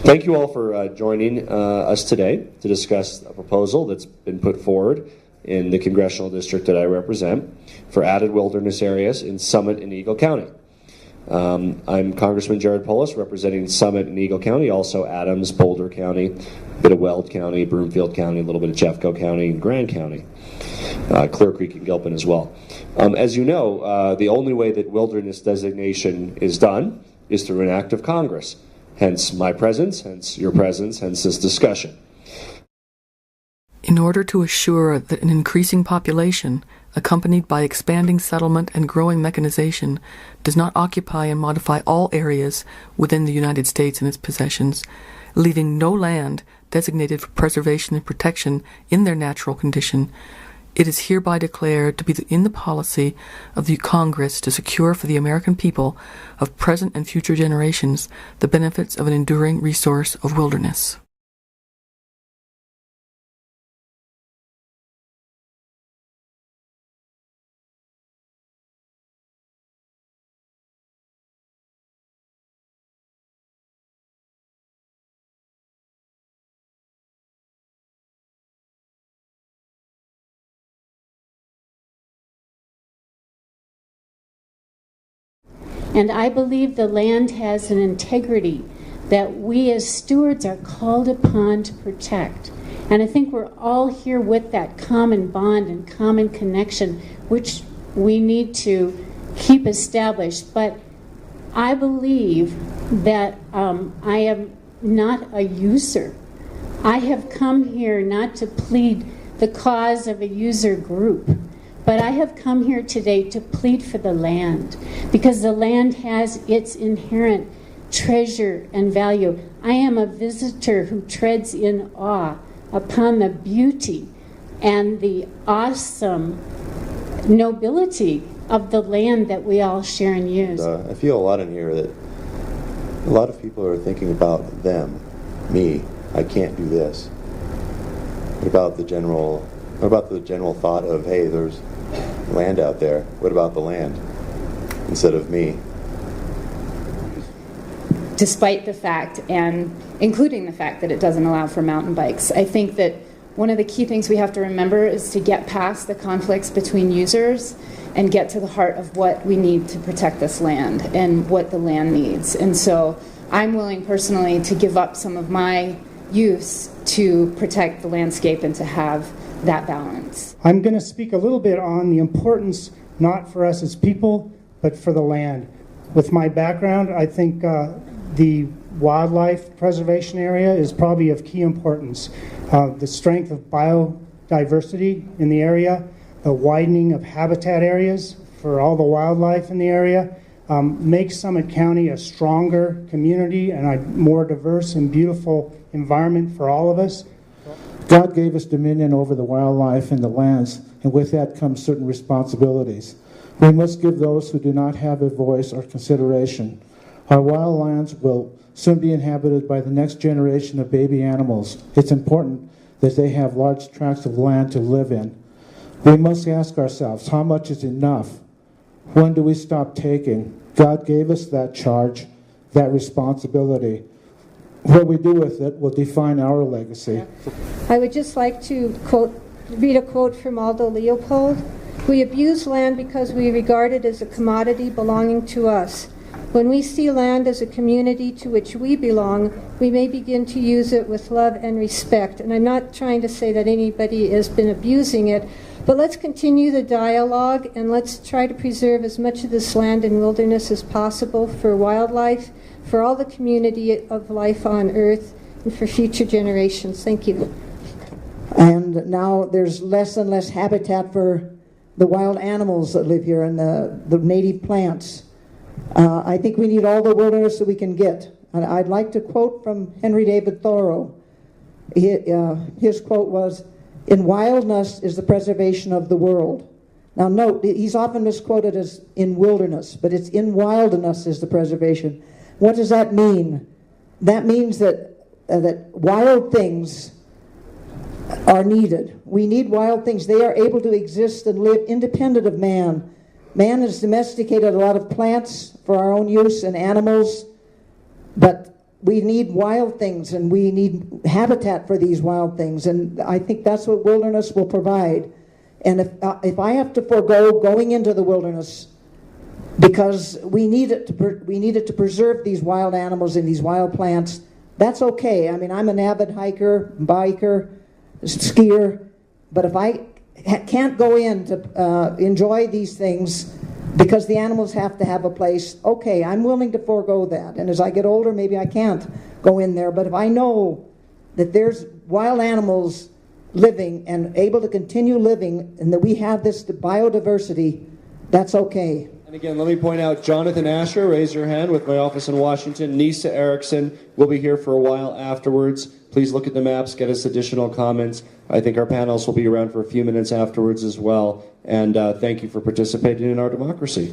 Thank you all for joining us today to discuss a proposal that's been put forward in the congressional district that I represent for added wilderness areas in Summit and Eagle County. I'm Congressman Jared Polis, representing Summit and Eagle County, also Adams, Boulder County, a bit of Weld County, Broomfield County, a little bit of Jeffco County, and Grand County, Clear Creek and Gilpin as well. As you know, the only way that wilderness designation is done is through an act of Congress. Hence my presence, hence your presence, hence this discussion. In order to assure that an increasing population, accompanied by expanding settlement and growing mechanization, does not occupy and modify all areas within the United States and its possessions, leaving no land designated for preservation and protection in their natural condition, it is hereby declared to be in the policy of the Congress to secure for the American people of present and future generations the benefits of an enduring resource of wilderness. And I believe the land has an integrity that we as stewards are called upon to protect. And I think we're all here with that common bond and common connection, which we need to keep established. But I believe that I am not a user. I have come here not to plead the cause of a user group, but I have come here today to plead for the land, because the land has its inherent treasure and value. I am a visitor who treads in awe upon the beauty and the awesome nobility of the land that we all share and use. I feel a lot in here that a lot of people are thinking about them, me. I can't do this. What about the general thought of, hey, there's land out there. What about the land instead of me? Despite the fact, and including the fact that it doesn't allow for mountain bikes, I think that one of the key things we have to remember is to get past the conflicts between users and get to the heart of what we need to protect this land and what the land needs. And so I'm willing personally to give up some of my use to protect the landscape and to have that balance. I'm going to speak a little bit on the importance, not for us as people, but for the land. With my background, I think the wildlife preservation area is probably of key importance. The strength of biodiversity in the area, the widening of habitat areas for all the wildlife in the area, makes Summit County a stronger community and a more diverse and beautiful environment for all of us. God gave us dominion over the wildlife and the lands, and with that comes certain responsibilities. We must give those who do not have a voice or consideration. Our wild lands will soon be inhabited by the next generation of baby animals. It's important that they have large tracts of land to live in. We must ask ourselves, how much is enough? When do we stop taking? God gave us that charge, that responsibility. What we do with it will define our legacy. I would just like to read a quote from Aldo Leopold. We abuse land because we regard it as a commodity belonging to us. When we see land as a community to which we belong, we may begin to use it with love and respect. And I'm not trying to say that anybody has been abusing it, but let's continue the dialogue and let's try to preserve as much of this land and wilderness as possible for wildlife, for all the community of life on Earth, and for future generations. Thank you. And now there's less and less habitat for the wild animals that live here and the native plants. I think we need all the wilderness that we can get. And I'd like to quote from Henry David Thoreau. His quote was, "In wildness is the preservation of the world." Now note, he's often misquoted as in wilderness, but it's in wildness is the preservation. What does that mean? That means that wild things are needed. We need wild things. They are able to exist and live independent of man. Man has domesticated a lot of plants for our own use and animals, but we need wild things, and we need habitat for these wild things, and I think that's what wilderness will provide. And if I have to forego going into the wilderness because we need it to preserve these wild animals and these wild plants, that's okay. I mean, I'm an avid hiker, biker, skier, but if I can't go in to enjoy these things because the animals have to have a place, okay, I'm willing to forego that. And as I get older, maybe I can't go in there. But if I know that there's wild animals living and able to continue living and that we have this biodiversity, that's okay. And again, let me point out, Jonathan Asher, raise your hand, with my office in Washington. Nisa Erickson will be here for a while afterwards. Please look at the maps, get us additional comments. I think our panelists will be around for a few minutes afterwards as well. And thank you for participating in our democracy.